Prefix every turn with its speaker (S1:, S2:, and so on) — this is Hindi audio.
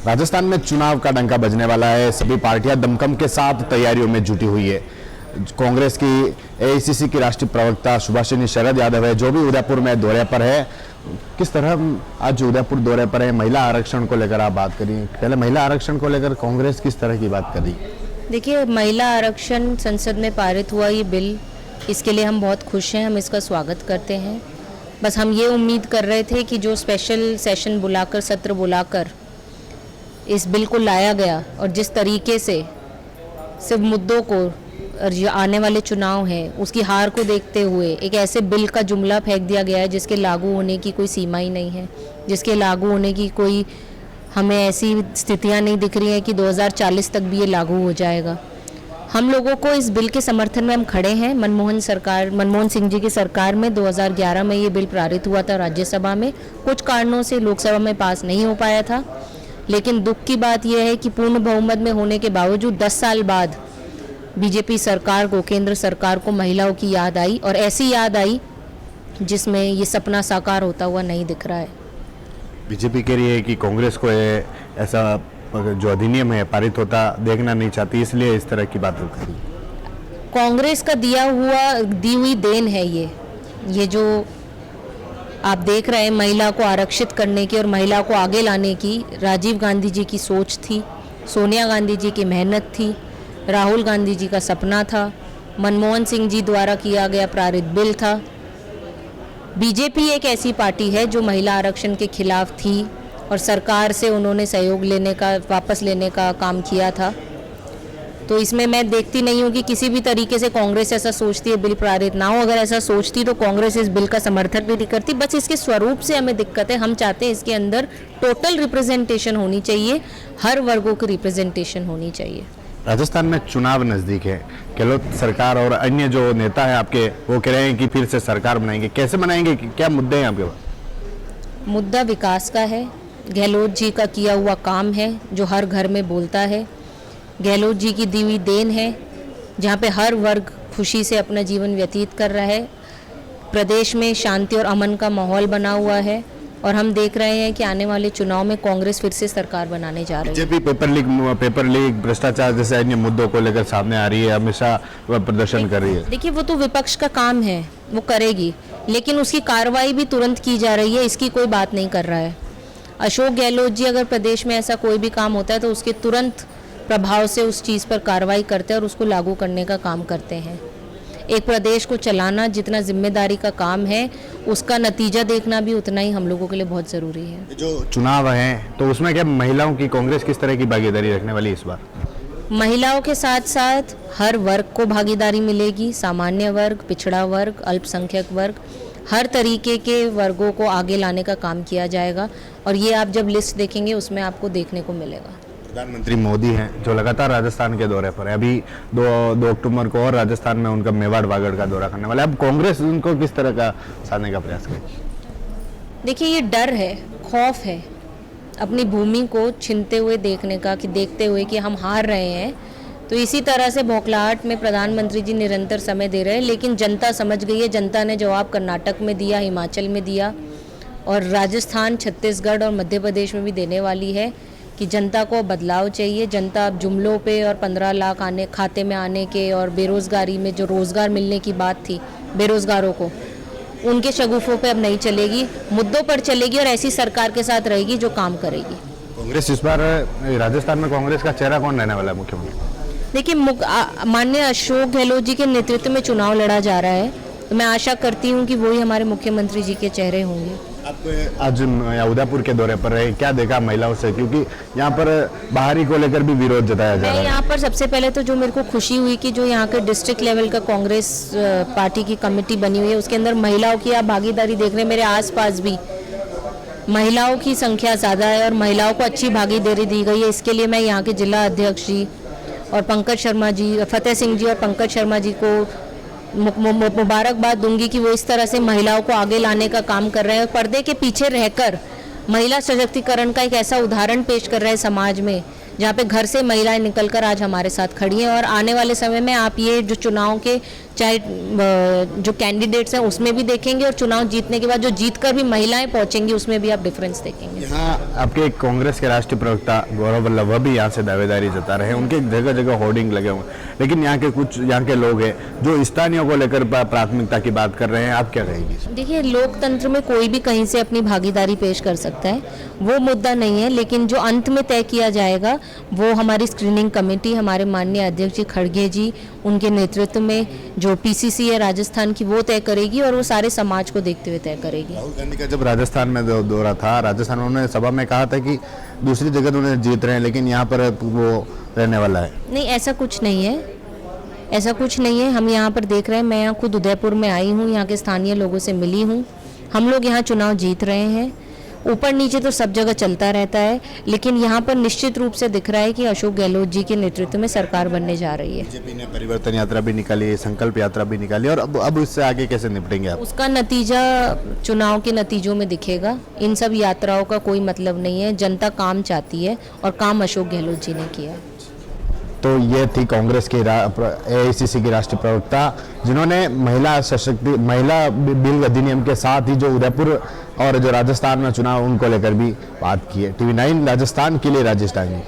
S1: राजस्थान में चुनाव का डंका बजने वाला है। सभी पार्टियां दमखम के साथ तैयारियों में जुटी हुई है। कांग्रेस की एआईसीसी की राष्ट्रीय प्रवक्ता सुभाषिनी शरद यादव है, जो भी उदयपुर में दौरे पर है। किस तरह आज उदयपुर दौरे पर है, महिला आरक्षण को लेकर आप बात करिए। पहले महिला आरक्षण को लेकर कांग्रेस किस तरह की बात कर रही है?
S2: देखिए, महिला आरक्षण संसद में पारित हुआ ये बिल, इसके लिए हम बहुत खुश हैं, हम इसका स्वागत करते हैं। बस हम ये उम्मीद कर रहे थे कि जो स्पेशल सेशन बुलाकर, सत्र बुलाकर इस बिल को लाया गया और जिस तरीके से सिर्फ मुद्दों को और जो आने वाले चुनाव हैं उसकी हार को देखते हुए एक ऐसे बिल का जुमला फेंक दिया गया है जिसके लागू होने की कोई सीमा ही नहीं है, जिसके लागू होने की कोई हमें ऐसी स्थितियां नहीं दिख रही हैं कि 2040 तक भी ये लागू हो जाएगा। हम लोगों को इस बिल के समर्थन में हम खड़े हैं। मनमोहन सिंह जी की सरकार में 2011 में ये बिल पारित हुआ था राज्यसभा में, कुछ कारणों से लोकसभा में पास नहीं हो पाया था। लेकिन दुख की बात यह है कि पूर्ण बहुमत में होने के बावजूद 10 साल बाद बीजेपी सरकार को, केंद्र सरकार को महिलाओं की याद आई, और ऐसी याद आई जिसमें ये सपना साकार होता हुआ नहीं दिख रहा है।
S1: बीजेपी कह रही है कि कांग्रेस को ऐसा जो अधिनियम है पारित होता देखना नहीं चाहती, इसलिए इस तरह की बात करी।
S2: कांग्रेस का दी हुई देन है ये जो आप देख रहे हैं, महिला को आरक्षित करने की और महिला को आगे लाने की राजीव गांधी जी की सोच थी, सोनिया गांधी जी की मेहनत थी, राहुल गांधी जी का सपना था, मनमोहन सिंह जी द्वारा किया गया पारित बिल था। बीजेपी एक ऐसी पार्टी है जो महिला आरक्षण के खिलाफ थी और सरकार से उन्होंने सहयोग वापस लेने का काम किया था। तो इसमें मैं देखती नहीं हूँ कि किसी भी तरीके से कांग्रेस ऐसा सोचती है बिल पारित ना हो। अगर ऐसा सोचती तो कांग्रेस इस बिल का समर्थन भी नहीं करती। बस इसके स्वरूप से हमें दिक्कत है। हम चाहते हैं इसके अंदर टोटल रिप्रेजेंटेशन होनी चाहिए, हर वर्गों की रिप्रेजेंटेशन होनी चाहिए।
S1: राजस्थान में चुनाव नजदीक है, गहलोत सरकार और अन्य जो नेता है आपके, वो कह रहे हैं कि फिर से सरकार बनाएंगे। कैसे बनाएंगे, क्या मुद्दे हैं आपके पास?
S2: मुद्दा विकास का है, गहलोत जी का किया हुआ काम है जो हर घर में बोलता है, गहलोत जी की दी हुई देन है जहाँ पे हर वर्ग खुशी से अपना जीवन व्यतीत कर रहा है। प्रदेश में शांति और अमन का माहौल बना हुआ है और हम देख रहे हैं कि आने वाले चुनाव में कांग्रेस फिर से सरकार बनाने जा रही है।
S1: बीजेपी पेपर लीक भ्रष्टाचार जैसे अन्य मुद्दों को लेकर सामने आ रही है, हमेशा वह प्रदर्शन कर रही है।
S2: देखिए, वो तो विपक्ष का काम है, वो करेगी, लेकिन उसकी कार्रवाई भी तुरंत की जा रही है, इसकी कोई बात नहीं कर रहा है। अशोक गहलोत जी अगर प्रदेश में ऐसा कोई भी काम होता है तो उसके तुरंत प्रभाव से उस चीज़ पर कार्रवाई करते हैं और उसको लागू करने का काम करते हैं। एक प्रदेश को चलाना जितना जिम्मेदारी का काम है, उसका नतीजा देखना भी उतना ही हम लोगों के लिए बहुत ज़रूरी है।
S1: जो चुनाव है तो उसमें क्या महिलाओं की कांग्रेस किस तरह की भागीदारी रखने वाली इस बार?
S2: महिलाओं के साथ साथ हर वर्ग को भागीदारी मिलेगी। सामान्य वर्ग, पिछड़ा वर्ग, अल्पसंख्यक वर्ग, हर तरीके के वर्गों को आगे लाने का काम किया जाएगा और ये आप जब लिस्ट देखेंगे उसमें आपको देखने को मिलेगा।
S1: प्रधानमंत्री मोदी हैं जो लगातार राजस्थान के दौरे पर है। अभी 2 अक्टूबर को और राजस्थान में उनका मेवाड़ बागड़ का दौरा करने वाला है। अब कांग्रेस उनको किस तरह का साधने का प्रयास करेगी?
S2: देखिए, ये डर है, खौफ है अपनी भूमि को छीनते हुए देखने का, कि देखते हुए कि हम हार रहे हैं। तो इसी तरह से बौखलाहट में प्रधानमंत्री जी निरंतर समय दे रहे हैं, लेकिन जनता समझ गई है। जनता ने जवाब कर्नाटक में दिया, हिमाचल में दिया और राजस्थान, छत्तीसगढ़ और मध्य प्रदेश में भी देने वाली है कि जनता को बदलाव चाहिए। जनता अब जुमलों पे और 15 लाख खाते में आने के और बेरोजगारी में जो रोजगार मिलने की बात थी बेरोजगारों को, उनके शगुफों पे अब नहीं चलेगी, मुद्दों पर चलेगी और ऐसी सरकार के साथ रहेगी जो काम करेगी।
S1: कांग्रेस इस बार राजस्थान में कांग्रेस का चेहरा कौन रहने वाला है मुख्यमंत्री?
S2: देखिए, माननीय अशोक गहलोत जी के नेतृत्व में चुनाव लड़ा जा रहा है, तो मैं आशा करती हूँ कि वही हमारे मुख्यमंत्री जी के चेहरे होंगे।
S1: आप आज उदयपुर के दौरे पर रहे, क्या देखा महिलाओं से, क्योंकि यहाँ पर बाहरी को लेकर भी विरोध जताया जा रहा है?
S2: यहाँ पर सबसे पहले तो जो मेरे को खुशी हुई कि जो यहाँ के डिस्ट्रिक्ट लेवल का कांग्रेस पार्टी की कमेटी बनी हुई है उसके अंदर महिलाओं की आप भागीदारी देख रहे हैं। मेरे आसपास भी महिलाओं की संख्या ज़्यादा है और महिलाओं को अच्छी भागीदारी दी गई है। इसके लिए मैं यहाँ के जिला अध्यक्ष जी और पंकज शर्मा जी, फतेह सिंह जी और पंकज शर्मा जी को मुबारकबाद दूंगी कि वो इस तरह से महिलाओं को आगे लाने का काम कर रहे हैं और पर्दे के पीछे रहकर महिला सशक्तिकरण का एक ऐसा उदाहरण पेश कर रहे हैं समाज में, जहाँ पे घर से महिलाएं निकलकर आज हमारे साथ खड़ी हैं। और आने वाले समय में आप ये जो चुनाव के चाहे जो कैंडिडेट्स हैं उसमें भी देखेंगे, और चुनाव जीतने के बाद जो जीत कर भी महिलाएं पहुंचेंगी उसमें भी आप डिफरेंस देखेंगे।
S1: यहाँ आपके कांग्रेस के राष्ट्रीय प्रवक्ता गौरव वल्लभ वह भी यहाँ से दावेदारी जता रहे हैं, उनके जगह जगह होर्डिंग लगे हुए हैं, लेकिन यहाँ के लोग हैं जो स्थानीयों को लेकर प्राथमिकता की बात कर रहे हैं, आप क्या कहेंगी?
S2: देखिए, लोकतंत्र में कोई भी कहीं से अपनी भागीदारी पेश कर सकता है, वो मुद्दा नहीं है, लेकिन जो अंत में तय किया जाएगा वो हमारी स्क्रीनिंग कमेटी, हमारे माननीय अध्यक्ष जी खड़गे जी, उनके नेतृत्व में जो पीसीसी है राजस्थान की, वो तय करेगी और वो सारे समाज को देखते हुए तय करेगी।
S1: राहुल गांधी का जब राजस्थान में दौरा था, राजस्थान उन्होंने सभा में कहा था कि दूसरी जगह तो उन्हें जीत रहे हैं, लेकिन यहाँ पर वो रहने वाला है।
S2: नहीं, ऐसा कुछ नहीं है, ऐसा कुछ नहीं है। हम यहाँ पर देख रहे हैं, मैं यहाँ खुद उदयपुर में आई हूँ, यहाँ के स्थानीय लोगों से मिली हूँ, हम लोग यहाँ चुनाव जीत रहे हैं। ऊपर नीचे तो सब जगह चलता रहता है, लेकिन यहाँ पर निश्चित रूप से दिख रहा है कि अशोक गहलोत जी के नेतृत्व में सरकार बनने जा रही है।
S1: बीजेपी ने परिवर्तन यात्रा भी निकाली, संकल्प यात्रा भी निकाली, और अब इससे आगे कैसे निपटेंगे आप?
S2: उसका नतीजा चुनाव के नतीजों में दिखेगा। इन सब यात्राओं का कोई मतलब नहीं है, जनता काम चाहती है और काम अशोक गहलोत जी ने किया।
S1: तो ये थी कांग्रेस के एआईसीसी की राष्ट्रीय प्रवक्ता, जिन्होंने महिला बिल अधिनियम के साथ ही जो उदयपुर और जो राजस्थान में चुनाव उनको लेकर भी बात की है। TV9 राजस्थान के लिए राजेश डांगी।